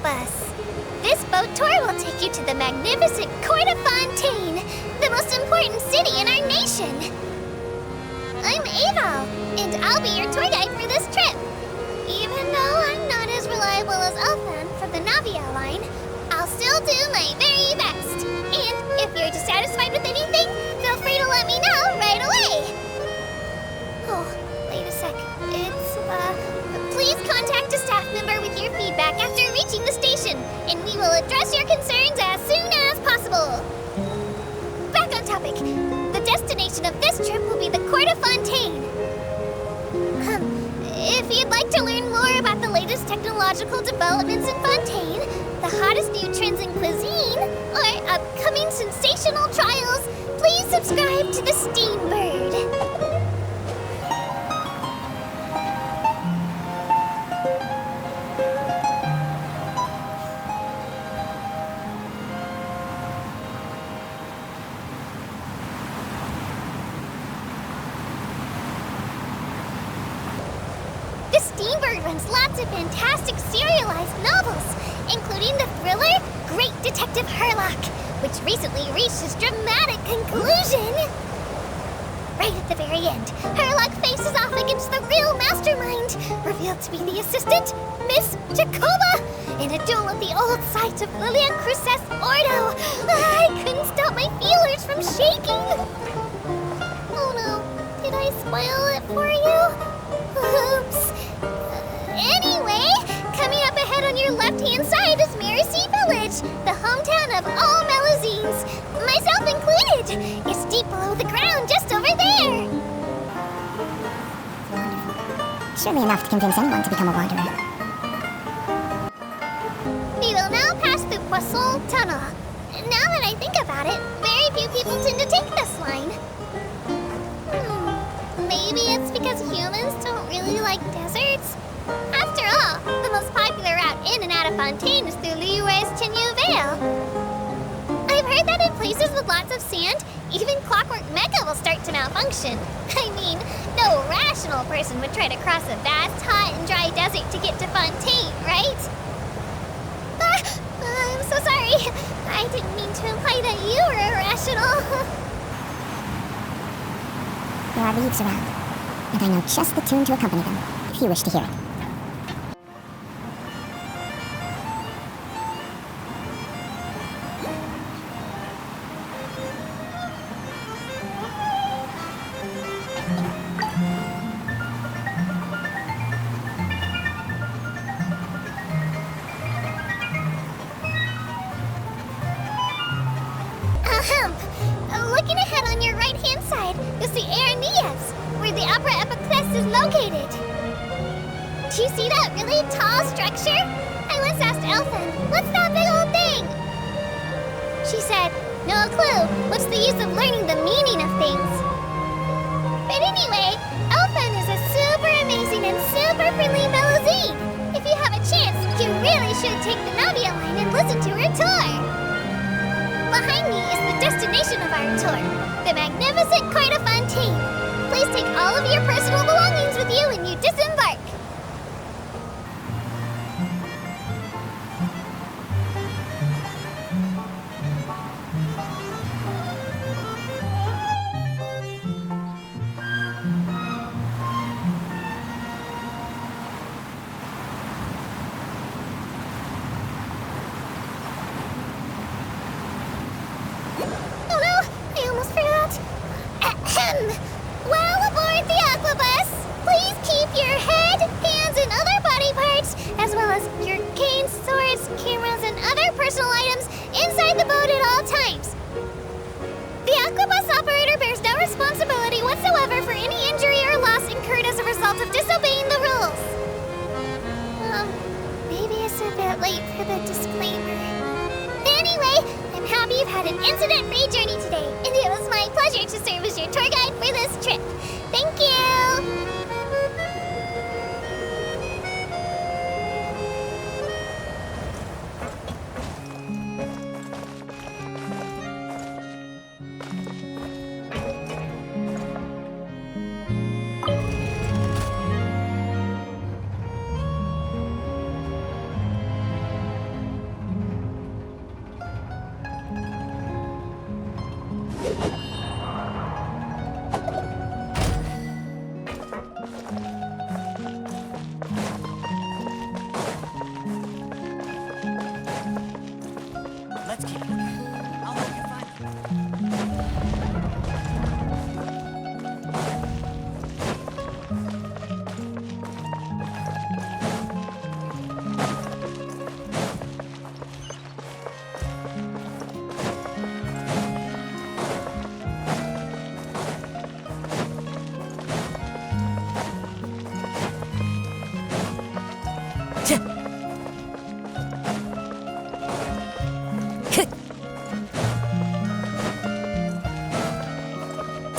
Aquabus. This boat tour will take you to the magnificent Court of Fontaine, the most important city in our nation. I'm Aval, and I'll be your tour guide for this trip. Even though I'm not as reliable as Elfan from the Navia line, I'll still do my very best. And if you're dissatisfied with anything, feel free to let me know right away. Oh, wait a sec. Please contact a staff member with your feedback after reaching the station, and we will address your concerns as soon as possible. Back on topic. The destination of this trip will be the Court of Fontaine. If you'd like to learn more about the latest technological developments in Fontaine, the hottest new trends in cuisine, or upcoming sensational trials, please subscribe to the Steambird. Steambird runs lots of fantastic serialized novels, including the thriller Great Detective Herlock, which recently reached its dramatic conclusion. Right at the very end, Herlock faces off against the real mastermind, revealed to be the assistant, Miss Jacoba, in a duel at the old site of Lilian Cruces Ordo. I couldn't stop my feelers from shaking. Oh no, did I spoil it for you? Oops. Anyway, coming up ahead on your left-hand side is Miracy Village, the hometown of all Melusines, myself included. It's deep below the ground, just over there. Surely enough to convince anyone to become a wanderer. We will now pass through Poisson Tunnel. Now that I think about it, very few people tend to take this line. Maybe it's because humans don't really like deserts? After all, the most popular route in and out of Fontaine is through Liyue's Chenyu Vale. I've heard that in places with lots of sand, even Clockwork Mecha will start to malfunction. I mean, no rational person would try to cross a vast, hot, and dry desert to get to Fontaine, right? I'm so sorry. I didn't mean to imply that you were irrational. There are leaves around, and I know just the tune to accompany them, if you wish to hear it. Looking ahead on your right-hand side, you'll see Aranias, where the Opera Epiclese is located. Do you see that really tall structure? I once asked Elfan, what's that big old thing? She said, no clue. What's the use of learning the meaning of things? But anyway, Elfan is a super amazing and super friendly Melusine. If you have a chance, you really should take the Navia line and listen to her tour. Behind me is the destination of our tour, the magnificent Court of Fontaine. Please take all of your personal belongings with you when you disembark. Well, aboard the Aquabus, please keep your head, hands, and other body parts, as well as your canes, swords, cameras, and other personal items inside the boat at all times. The Aquabus operator bears no responsibility whatsoever for any injury or loss incurred as a result of disobeying the rules. Maybe it's a bit late for the disclaimer. Anyway, I'm happy you've had an incident-free journey today, and it was my pleasure to serve as your tour guide for this trip. Thank you!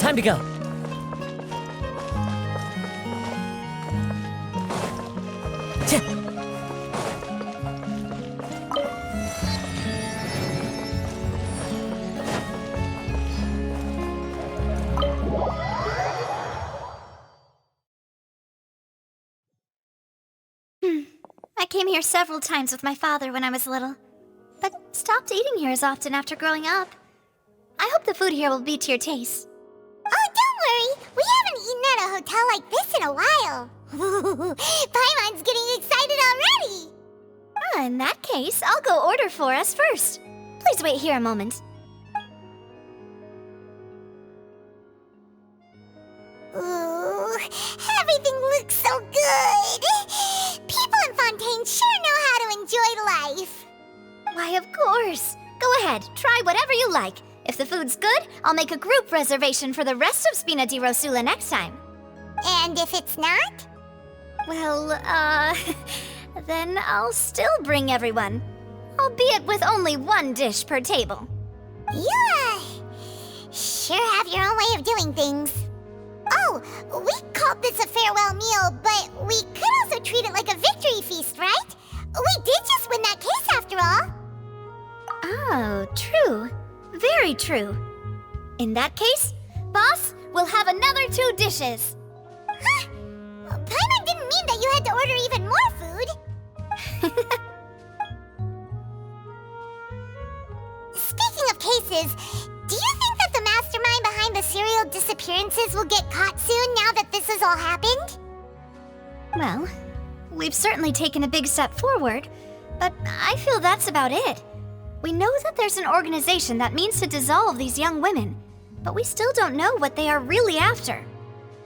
time to go. I came here several times with my father when I was little, but stopped eating here as often after growing up. I hope the food here will be to your taste. Oh, don't worry. We haven't eaten at a hotel like this in a while. Paimon's getting excited already. In that case, I'll go order for us first. Please wait here a moment. Ooh, everything looks so good. People in Fontaine sure know how to enjoy life. Why, of course. Go ahead, try whatever you like. If the food's good, I'll make a group reservation for the rest of Spina di Rosula next time. And if it's not? Well, then I'll still bring everyone. Albeit with only one dish per table. You, sure have your own way of doing things. Oh, we called this a farewell meal, but we could also treat it like a victory feast, right? We did just win that case after all. Oh, true. Very true. In that case, boss, we'll have another 2 dishes. Huh? Paimon didn't mean that you had to order even more food. Speaking of cases, do you think that the mastermind behind the serial disappearances will get caught soon now that this has all happened? Well, we've certainly taken a big step forward, but I feel that's about it. We know that there's an organization that means to dissolve these young women, but we still don't know what they are really after.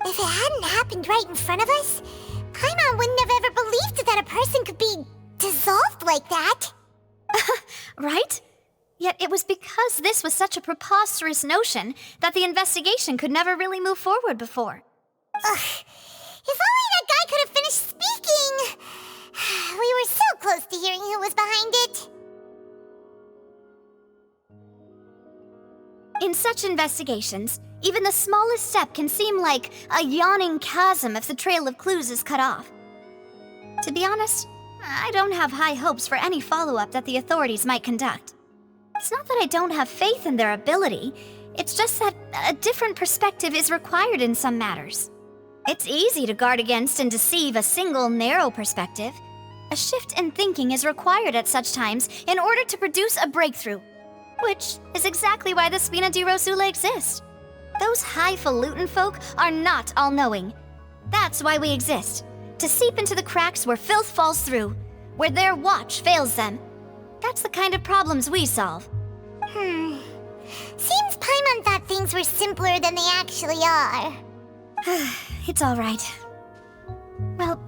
If it hadn't happened right in front of us, Paimon wouldn't have ever believed that a person could be dissolved like that. Right? Yet it was because this was such a preposterous notion that the investigation could never really move forward before. Ugh. If only that guy could have finished speaking! We were so close to hearing who was behind it. In such investigations, even the smallest step can seem like a yawning chasm if the trail of clues is cut off. To be honest, I don't have high hopes for any follow-up that the authorities might conduct. It's not that I don't have faith in their ability, it's just that a different perspective is required in some matters. It's easy to guard against and deceive a single narrow perspective. A shift in thinking is required at such times in order to produce a breakthrough. Which is exactly why the Spina di Rosula exist. Those highfalutin folk are not all-knowing. That's why we exist. To seep into the cracks where filth falls through, where their watch fails them. That's the kind of problems we solve. Seems Paimon thought things were simpler than they actually are. It's all right. Well,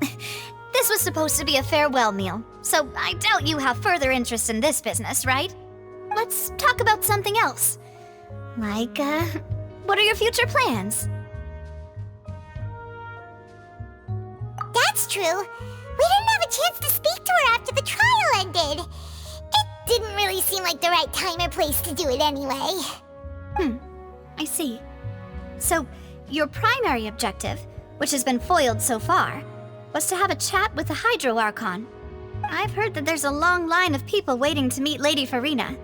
this was supposed to be a farewell meal, so I doubt you have further interest in this business, right? Let's talk about something else. Like, what are your future plans? That's true. We didn't have a chance to speak to her after the trial ended. It didn't really seem like the right time or place to do it anyway. I see. So, your primary objective, which has been foiled so far, was to have a chat with the Hydro-Archon. I've heard that there's a long line of people waiting to meet Lady Farina.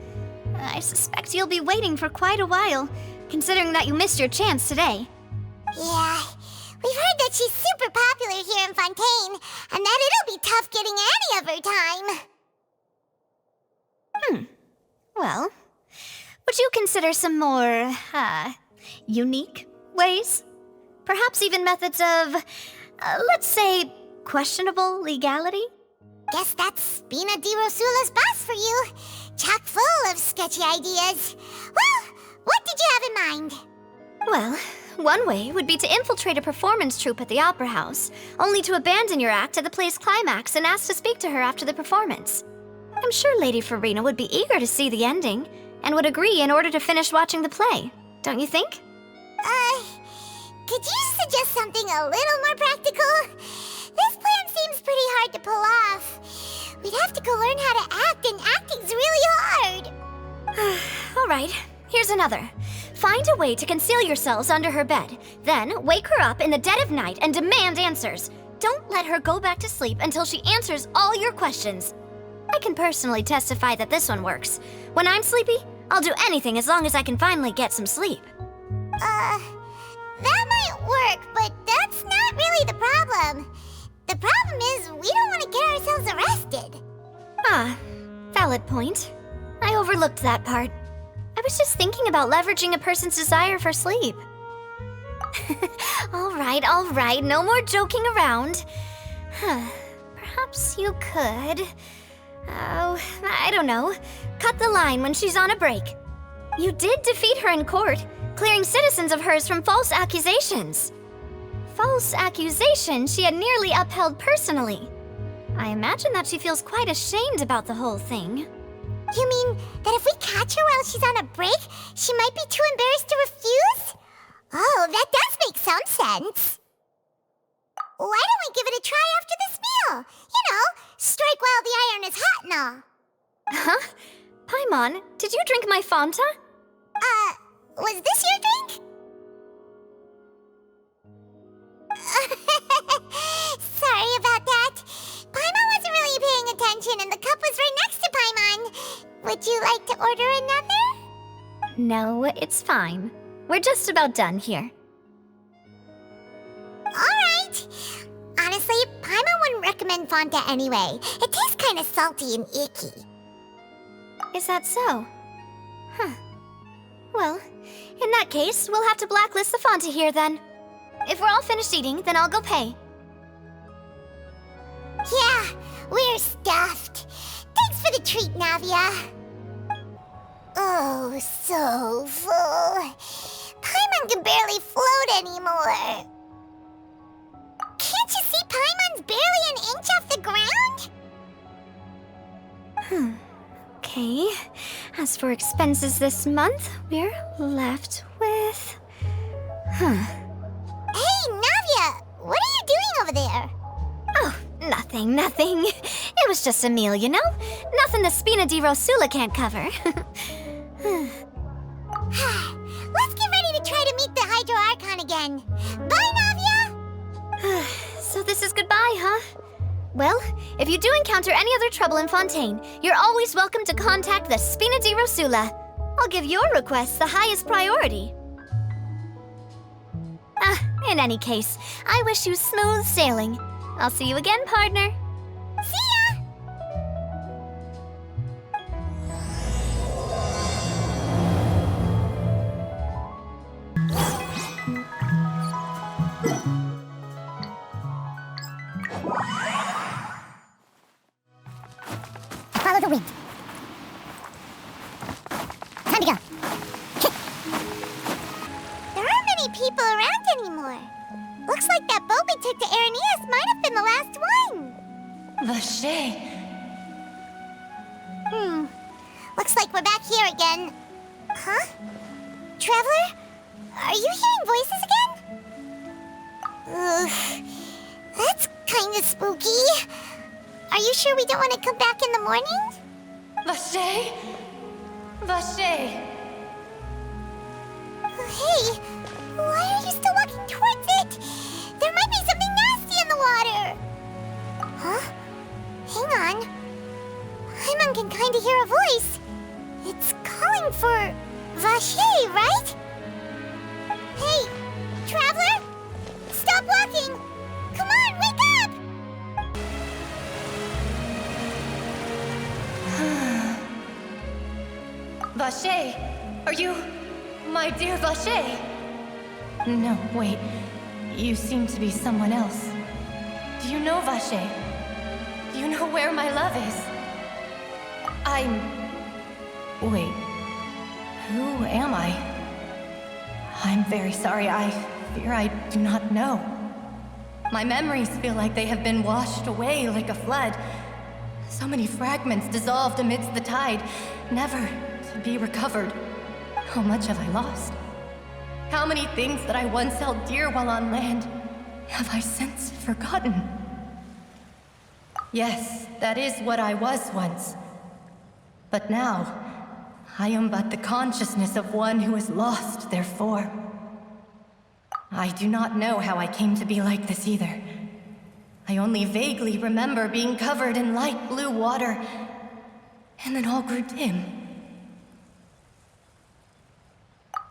I suspect you'll be waiting for quite a while, considering that you missed your chance today. Yeah, we've heard that she's super popular here in Fontaine, and that it'll be tough getting any of her time. Well, would you consider some more, unique ways? Perhaps even methods of, let's say, questionable legality? Guess that's Spina di Rosula's boss for you. Chock full of sketchy ideas. Well, what did you have in mind? Well, one way would be to infiltrate a performance troupe at the Opera House, only to abandon your act at the play's climax and ask to speak to her after the performance. I'm sure Lady Farina would be eager to see the ending, and would agree in order to finish watching the play, don't you think? Could you suggest something a little more practical? This plan seems pretty hard to pull off. We'd have to go learn how to act, and acting's really hard. All right, here's another. Find a way to conceal yourselves under her bed. Then wake her up in the dead of night and demand answers. Don't let her go back to sleep until she answers all your questions. I can personally testify that this one works. When I'm sleepy, I'll do anything as long as I can finally get some sleep. That might work, but that's not really the problem. The problem is we don't want to get ourselves arrested. Ah, valid point. I overlooked that part. I was just thinking about leveraging a person's desire for sleep. All right, no more joking around. Perhaps you could... Oh, I don't know. Cut the line when she's on a break. You did defeat her in court, clearing citizens of hers from false accusations. False accusations she had nearly upheld personally. I imagine that she feels quite ashamed about the whole thing. You mean that if we catch her while she's on a break, she might be too embarrassed to refuse? Oh, that does make some sense. Why don't we give it a try after this meal? You know, strike while the iron is hot and all. Huh? Paimon, did you drink my Fanta? Was this your drink? Sorry about that. Paimon wasn't really paying attention and the cup was right next to Paimon. Would you like to order another? No, it's fine. We're just about done here. Alright. Honestly, Paimon wouldn't recommend Fanta anyway. It tastes kind of salty and icky. Is that so? Huh. Well, in that case, we'll have to blacklist the Fanta here then. If we're all finished eating, then I'll go pay. Yeah, we're stuffed. Thanks for the treat, Navia. Oh, so full. Paimon can barely float anymore. Can't you see Paimon's barely an inch off the ground? Okay. As for expenses this month, we're left with... Hey, Navia! What are you doing over there? Oh, nothing. It was just a meal, you know? Nothing the Spina di Rosula can't cover. Let's get ready to try to meet the Hydro-Archon again. Bye, Navia! So this is goodbye, huh? Well, if you do encounter any other trouble in Fontaine, you're always welcome to contact the Spina di Rosula. I'll give your request the highest priority. In any case, I wish you smooth sailing. I'll see you again, partner. See ya! Follow the wind. Time to go. There aren't many people around anymore. Looks like that boat we took to Araneas might have been the last one. Vache. Looks like we're back here again. Huh? Traveler? Are you hearing voices again? Ugh. That's kind of spooky. Are you sure we don't want to come back in the morning? Vache. Vache. Hey, why are you still walking towards it? There might be something nasty in the water. Huh? Hang on. Paimon can kind of hear a voice. It's calling for Vache, right? Hey, Traveler? Stop walking! Come on, wake up! Vache, are you... my dear Vache? No, wait. You seem to be someone else. Do you know Vache? Do you know where my love is? Wait. Who am I? I'm very sorry. I fear I do not know. My memories feel like they have been washed away like a flood. So many fragments dissolved amidst the tide, never to be recovered. How much have I lost? How many things that I once held dear while on land have I since forgotten? Yes, that is what I was once. But now, I am but the consciousness of one who has lost their form. I do not know how I came to be like this either. I only vaguely remember being covered in light blue water, and then all grew dim.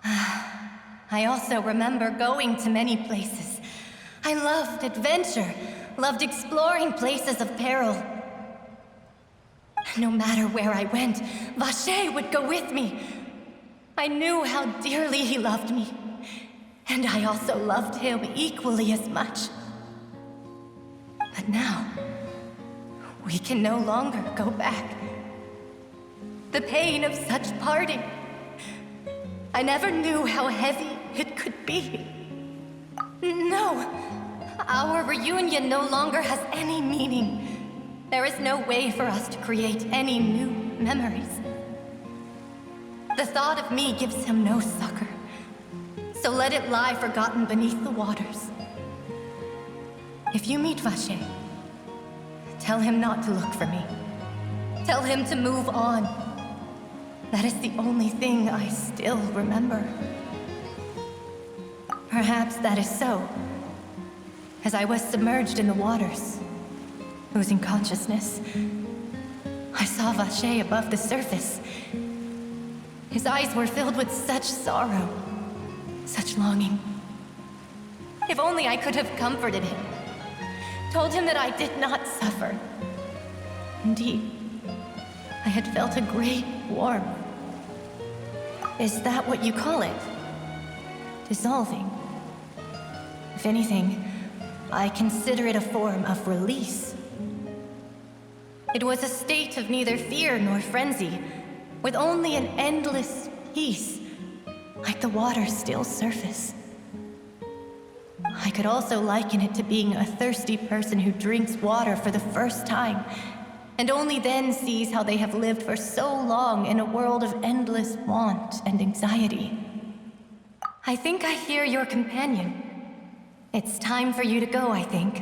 I also remember going to many places. I loved adventure, loved exploring places of peril. No matter where I went, Vacher would go with me. I knew how dearly he loved me, and I also loved him equally as much. But now, we can no longer go back. The pain of such parting, I never knew how heavy it could be. No, our reunion no longer has any meaning. There is no way for us to create any new memories. The thought of me gives him no succor, so let it lie forgotten beneath the waters. If you meet Vacher, tell him not to look for me. Tell him to move on. That is the only thing I still remember. Perhaps that is so, as I was submerged in the waters, losing consciousness. I saw Vacher above the surface. His eyes were filled with such sorrow, such longing. If only I could have comforted him, told him that I did not suffer. Indeed, I had felt a great warmth. Is that what you call it? Dissolving? If anything, I consider it a form of release. It was a state of neither fear nor frenzy, with only an endless peace, like the water's still surface. I could also liken it to being a thirsty person who drinks water for the first time, and only then sees how they have lived for so long in a world of endless want and anxiety. I think I hear your companion. It's time for you to go, I think.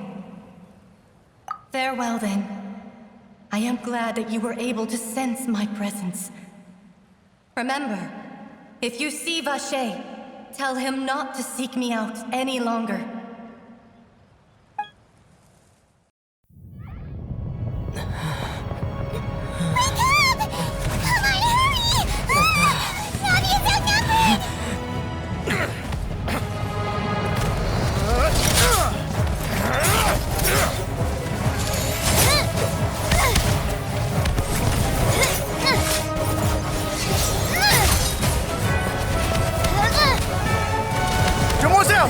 Farewell, then. I am glad that you were able to sense my presence. Remember, if you see Vacher, tell him not to seek me out any longer.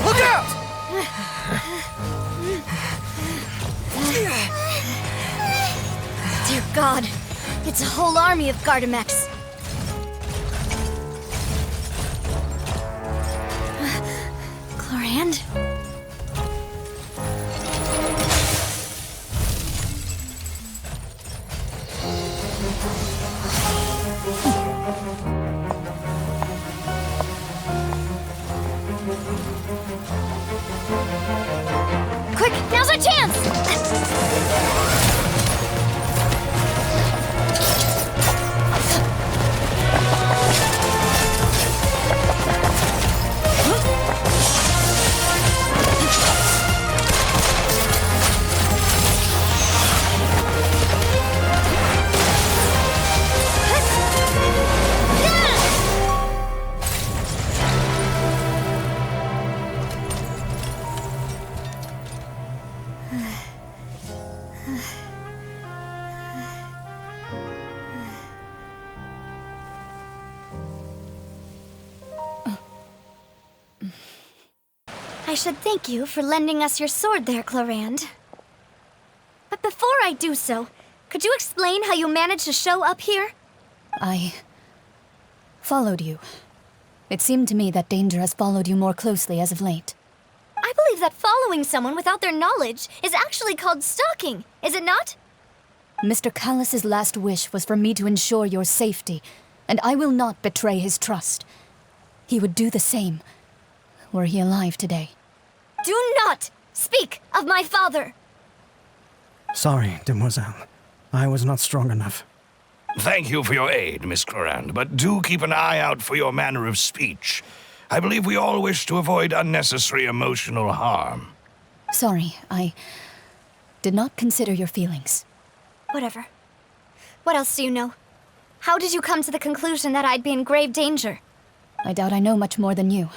Look out! Dear God, it's a whole army of Gardamex. Clorand? Quick, now's our chance! I should thank you for lending us your sword there, Clorand. But before I do so, could you explain how you managed to show up here? I followed you. It seemed to me that danger has followed you more closely as of late. I believe that following someone without their knowledge is actually called stalking, is it not? Mr. Callus's last wish was for me to ensure your safety, and I will not betray his trust. He would do the same, were he alive today. Do not speak of my father! Sorry, demoiselle. I was not strong enough. Thank you for your aid, Miss Clorand, but do keep an eye out for your manner of speech. I believe we all wish to avoid unnecessary emotional harm. Sorry, I did not consider your feelings. Whatever. What else do you know? How did you come to the conclusion that I'd be in grave danger? I doubt I know much more than you,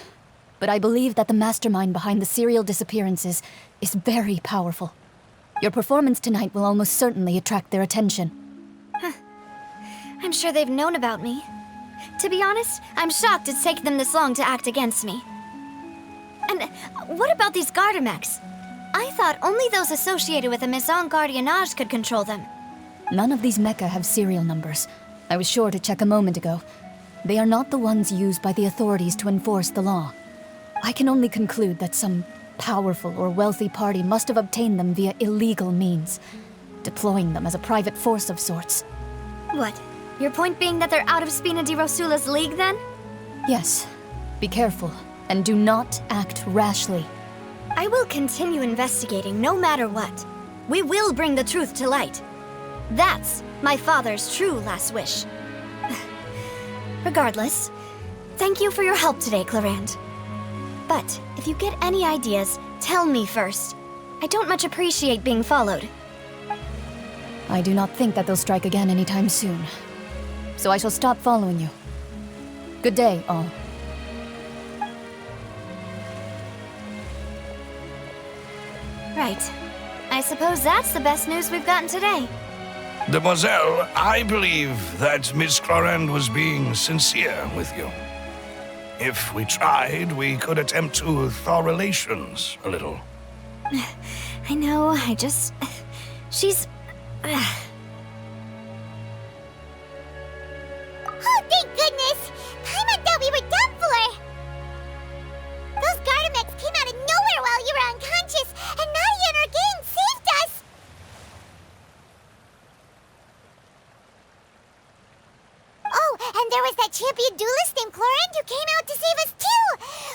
but I believe that the mastermind behind the serial disappearances is very powerful. Your performance tonight will almost certainly attract their attention. I'm sure they've known about me. To be honest, I'm shocked it's taken them this long to act against me. And what about these Gardamex? I thought only those associated with the Maison Gardiennage could control them. None of these mecha have serial numbers. I was sure to check a moment ago. They are not the ones used by the authorities to enforce the law. I can only conclude that some powerful or wealthy party must have obtained them via illegal means, deploying them as a private force of sorts. What? Your point being that they're out of Spina di Rosula's league, then? Yes. Be careful, and do not act rashly. I will continue investigating no matter what. We will bring the truth to light. That's my father's true last wish. Regardless, thank you for your help today, Clorand. But if you get any ideas, tell me first. I don't much appreciate being followed. I do not think that they'll strike again anytime soon. So I shall stop following you. Good day, all. Right. I suppose that's the best news we've gotten today. Demoiselle, I believe that Miss Clorand was being sincere with you. If we tried, we could attempt to thaw relations a little. I know, she's... Oh, thank goodness! Paimon thought we were done for! Those Gardamex came out of nowhere while you were unconscious, and Navia and her gang saved us! Oh, and there was that champion duelist named Clorand who came out to save us too!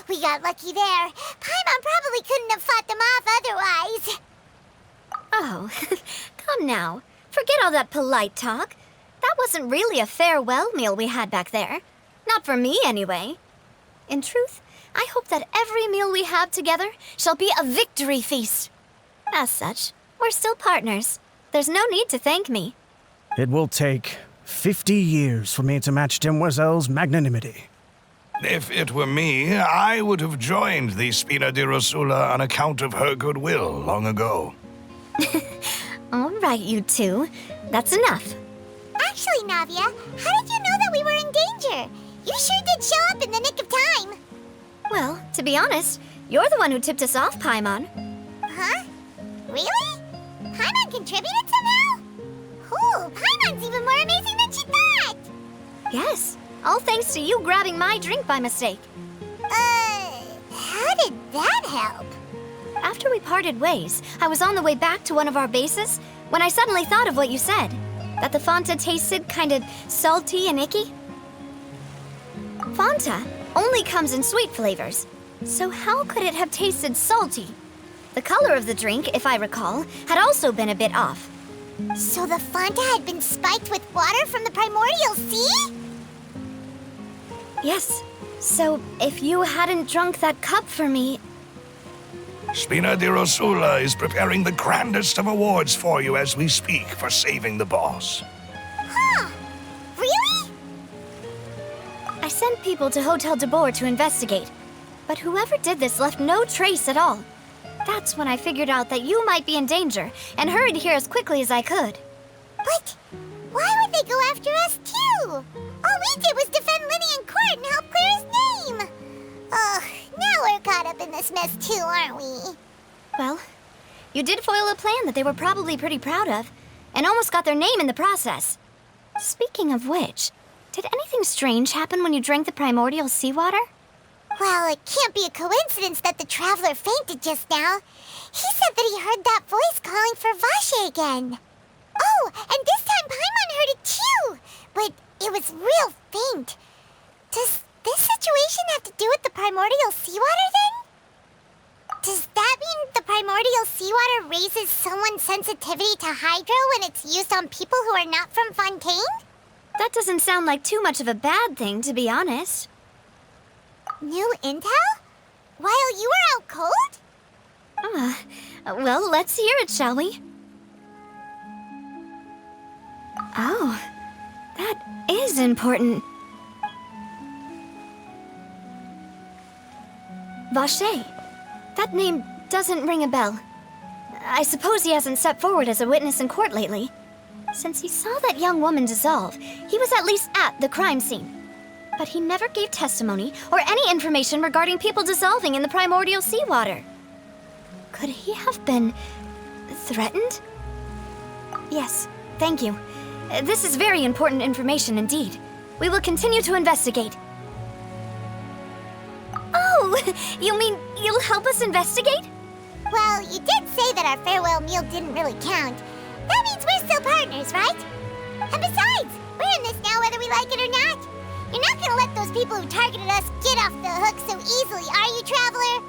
We got lucky there. Paimon probably couldn't have fought them off otherwise. Oh, come now. Forget all that polite talk. That wasn't really a farewell meal we had back there. Not for me, anyway. In truth, I hope that every meal we have together shall be a victory feast. As such, we're still partners. There's no need to thank me. It will take 50 years for me to match Demoiselle's magnanimity. If it were me, I would have joined the Spina di Rosula on account of her goodwill long ago. All right, you two. That's enough. Actually, Navia, how did you know that we were in danger? You sure did show up in the nick of time. Well, to be honest, you're the one who tipped us off, Paimon. Huh? Really? Paimon contributed somehow? Ooh, Paimon's even more amazing than she thought! Yes, all thanks to you grabbing my drink by mistake. How did that help? After we parted ways, I was on the way back to one of our bases when I suddenly thought of what you said. That the Fanta tasted kind of salty and icky. Fanta only comes in sweet flavors, so how could it have tasted salty? The color of the drink, if I recall, had also been a bit off. So the Fanta had been spiked with water from the primordial sea? Yes, so if you hadn't drunk that cup for me... Spina di Rosula is preparing the grandest of awards for you as we speak for saving the boss. Huh? Really? I sent people to Hotel Debord to investigate, but whoever did this left no trace at all. That's when I figured out that you might be in danger and hurried here as quickly as I could. But why would they go after us too? All we did was defend Lennék in court and help clear his name. Ugh, now we're caught up in this mess too, aren't we? Well, you did foil a plan that they were probably pretty proud of, and almost got their name in the process. Speaking of which, did anything strange happen when you drank the primordial seawater? Well, it can't be a coincidence that the traveler fainted just now. He said that he heard that voice calling for Vache again. Oh, and this time Paimon heard it too, but it was real faint. Does this situation have to do with the primordial seawater then? Does that mean the primordial seawater raises someone's sensitivity to hydro when it's used on people who are not from Fontaine? That doesn't sound like too much of a bad thing, to be honest. New intel? While you were out cold? Well, let's hear it, shall we? Oh, that is important. Vache. That name doesn't ring a bell. I suppose he hasn't stepped forward as a witness in court lately. Since he saw that young woman dissolve, he was at least at the crime scene. But he never gave testimony or any information regarding people dissolving in the primordial seawater. Could he have been threatened? Yes, thank you. This is very important information indeed. We will continue to investigate. Oh, you mean you'll help us investigate? Well, you did say that our farewell meal didn't really count. That means we're still partners, right? And besides, we're in this now whether we like it or not. You're not gonna let those people who targeted us get off the hook so easily, are you, Traveler?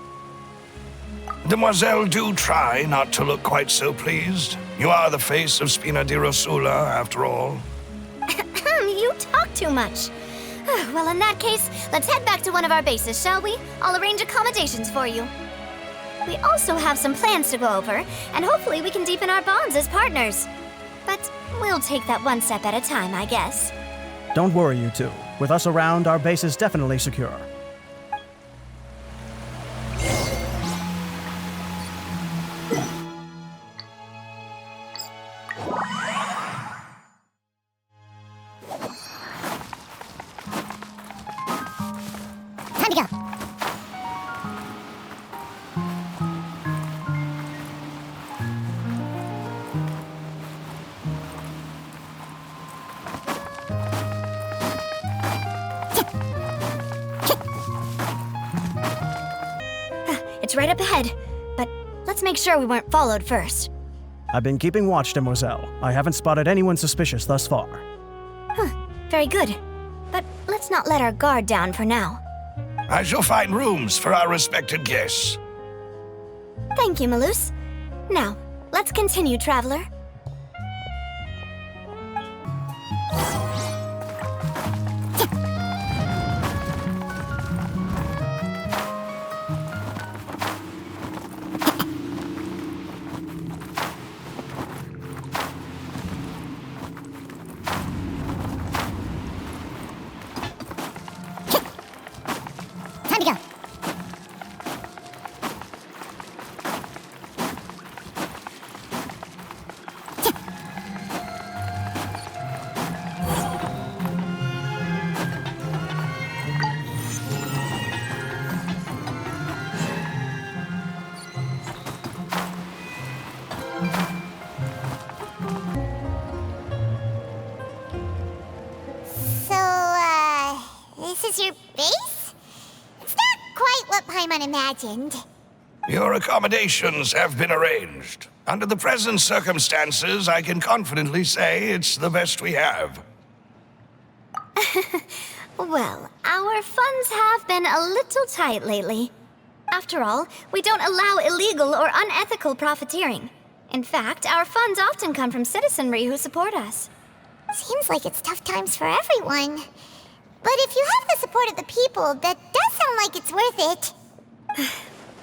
Demoiselle, do try not to look quite so pleased. You are the face of Spina di Rosula, after all. You talk too much. Well, in that case, let's head back to one of our bases, shall we? I'll arrange accommodations for you. We also have some plans to go over, and hopefully we can deepen our bonds as partners. But we'll take that one step at a time, I guess. Don't worry, you two. With us around, our base is definitely secure. Time to go. It's right up ahead, but let's make sure we weren't followed first. I've been keeping watch, Demoiselle. I haven't spotted anyone suspicious thus far. Very good. But let's not let our guard down for now. I shall find rooms for our respected guests. Thank you, Melus. Now, let's continue, Traveler. Time to go. This is your base? It's not quite what Paimon imagined. Your accommodations have been arranged. Under the present circumstances, I can confidently say it's the best we have. Well, our funds have been a little tight lately. After all, we don't allow illegal or unethical profiteering. In fact, our funds often come from citizenry who support us. Seems like it's tough times for everyone. But if you have the support of the people, that does sound like it's worth it.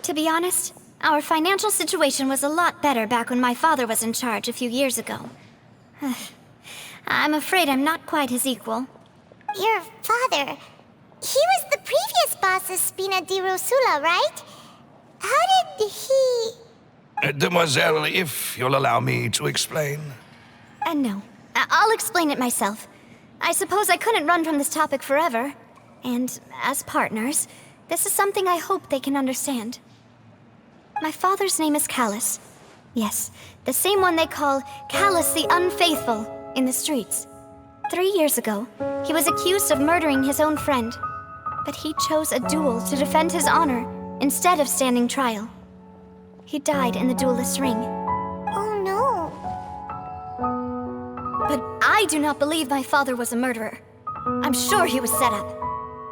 To be honest, our financial situation was a lot better back when my father was in charge a few years ago. I'm afraid I'm not quite his equal. Your father, he was the previous boss of Spina di Rosula, right? How did he... Demoiselle, if you'll allow me to explain. No. I'll explain it myself. I suppose I couldn't run from this topic forever. And as partners, this is something I hope they can understand. My father's name is Callus. Yes, the same one they call Callus the Unfaithful in the streets. 3 years ago, he was accused of murdering his own friend. But he chose a duel to defend his honor instead of standing trial. He died in the duelist's ring. Oh no. But I do not believe my father was a murderer. I'm sure he was set up.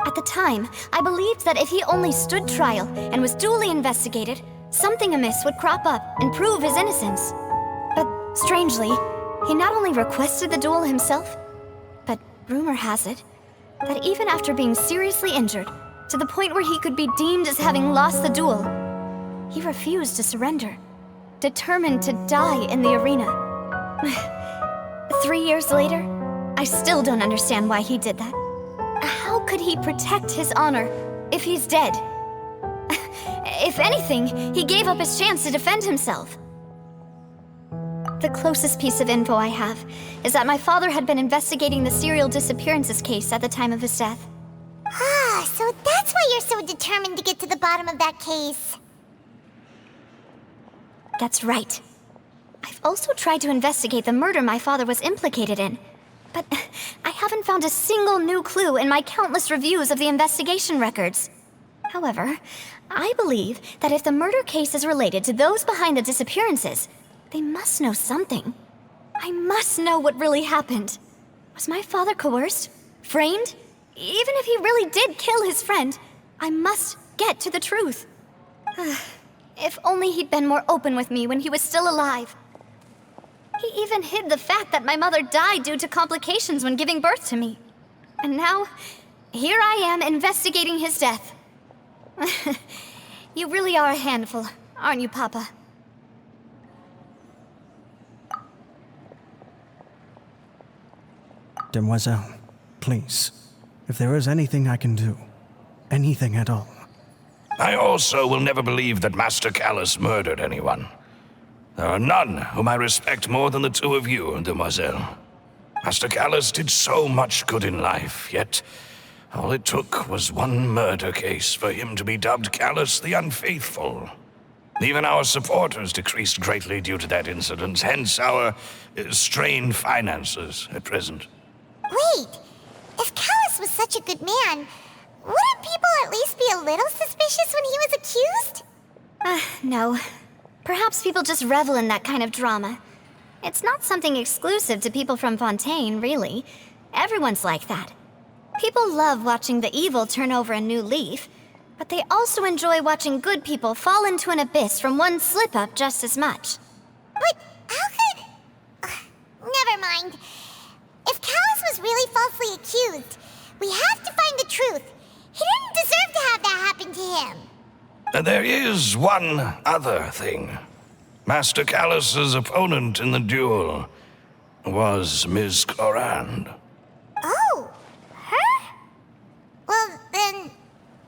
At the time, I believed that if he only stood trial and was duly investigated, something amiss would crop up and prove his innocence. But strangely, he not only requested the duel himself, but Rumor has it that even after being seriously injured, to the point where he could be deemed as having lost the duel, he refused to surrender, determined to die in the arena. 3 years later, I still don't understand why he did that. How could he protect his honor if he's dead? If anything, he gave up his chance to defend himself. The closest piece of info I have is that my father had been investigating the serial disappearances case at the time of his death. Ah, so that's why you're so determined to get to the bottom of that case. That's right. I've also tried to investigate the murder my father was implicated in, but I haven't found a single new clue in my countless reviews of the investigation records. However, I believe that if the murder case is related to those behind the disappearances, they must know something. I must know what really happened. Was my father coerced? Framed? Even if he really did kill his friend, I must get to the truth. If only he'd been more open with me when he was still alive. He even hid the fact that my mother died due to complications when giving birth to me. And now, here I am investigating his death. You really are a handful, aren't you, Papa? Demoiselle, please, if there is anything I can do, anything at all. I also will never believe that Master Callus murdered anyone. There are none whom I respect more than the two of you, Demoiselle. Master Callus did so much good in life, yet all it took was one murder case for him to be dubbed Callus the Unfaithful. Even our supporters decreased greatly due to that incident, hence our strained finances at present. Wait, if Callus was such a good man, wouldn't people at least be a little suspicious when he was accused? No. Perhaps people just revel in that kind of drama. It's not something exclusive to people from Fontaine, really. Everyone's like that. People love watching the evil turn over a new leaf, but they also enjoy watching good people fall into an abyss from one slip-up just as much. But how could... never mind. If Callus was really falsely accused, we have to find the truth. He didn't deserve to have that happen to him. There is one other thing. Master Callus's opponent in the duel was Ms. Clorinde. Oh, her? Well, then,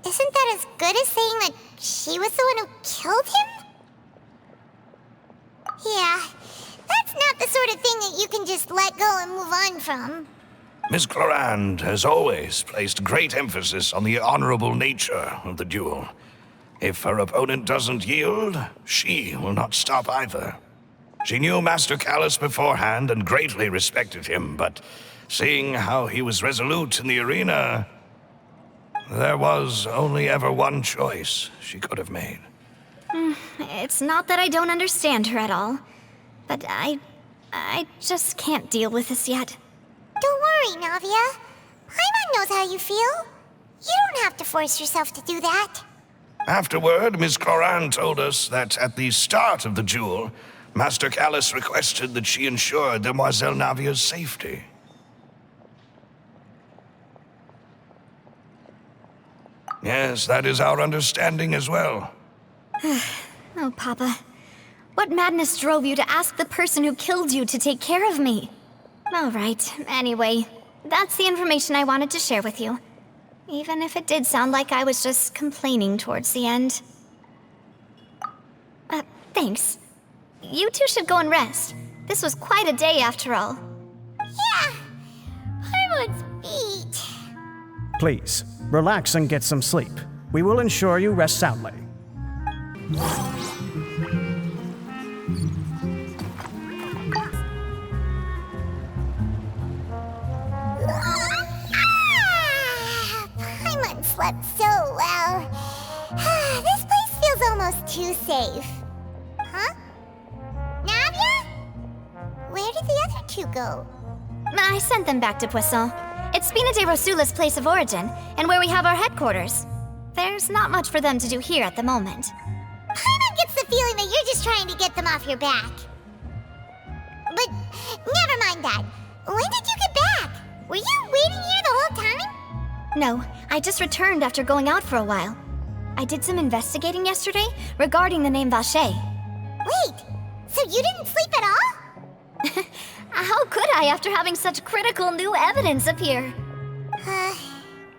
isn't that as good as saying that she was the one who killed him? Yeah, that's not the sort of thing that you can just let go and move on from. Ms. Clorinde has always placed great emphasis on the honorable nature of the duel. If her opponent doesn't yield, she will not stop either. She knew Master Callus beforehand and greatly respected him, but seeing how he was resolute in the arena, there was only ever one choice she could have made. It's not that I don't understand her at all, but I just can't deal with this yet. Don't worry, Navia. Paimon knows how you feel. You don't have to force yourself to do that. Afterward, Ms. Clorinde told us that at the start of the duel, Master Callus requested that she ensure Demoiselle Navia's safety. Yes, that is our understanding as well. Oh, Papa. What madness drove you to ask the person who killed you to take care of me? All right, anyway, that's the information I wanted to share with you. Even if it did sound like I was just complaining towards the end. Thanks. You two should go and rest. This was quite a day after all. Yeah, Paimon's beat. Please, relax and get some sleep. We will ensure you rest soundly. Paimon slept so well. This place feels almost too safe. Huh? Navia? Where did the other two go? I sent them back to Poisson. It's Spina di Rosula's place of origin, and where we have our headquarters. There's not much for them to do here at the moment. Paimon gets the feeling that you're just trying to get them off your back. But never mind that. When did you get back? Were you waiting here the whole time? No, I just returned after going out for a while. I did some investigating yesterday regarding the name Vache. Wait, so you didn't sleep at all? How could I after having such critical new evidence appear?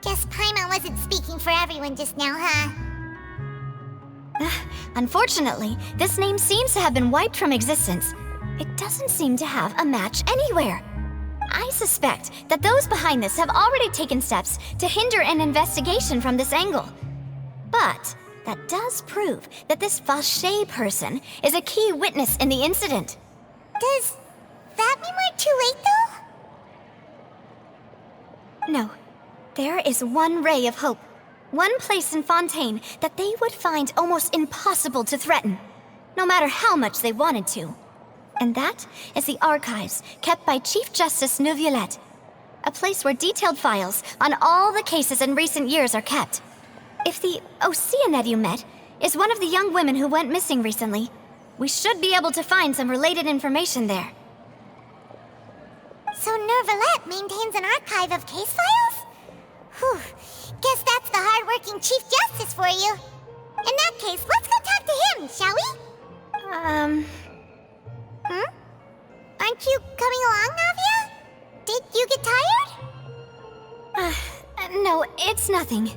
Guess Paimon wasn't speaking for everyone just now, huh? Unfortunately, this name seems to have been wiped from existence. It doesn't seem to have a match anywhere. I suspect that those behind this have already taken steps to hinder an investigation from this angle. But that does prove that this Vache person is a key witness in the incident. Does that mean we're too late, though? No. There is one ray of hope. One place in Fontaine that they would find almost impossible to threaten, no matter how much they wanted to. And that is the archives kept by Chief Justice Neuvillette. A place where detailed files on all the cases in recent years are kept. If the Oceanid you met is one of the young women who went missing recently, we should be able to find some related information there. So Neuvillette maintains an archive of case files? Whew. Guess that's the hard-working Chief Justice for you. In that case, let's go talk to him, shall we? Aren't you coming along, Navia? Did you get tired? No, it's nothing.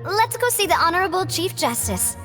Let's go see the Honorable Chief Justice.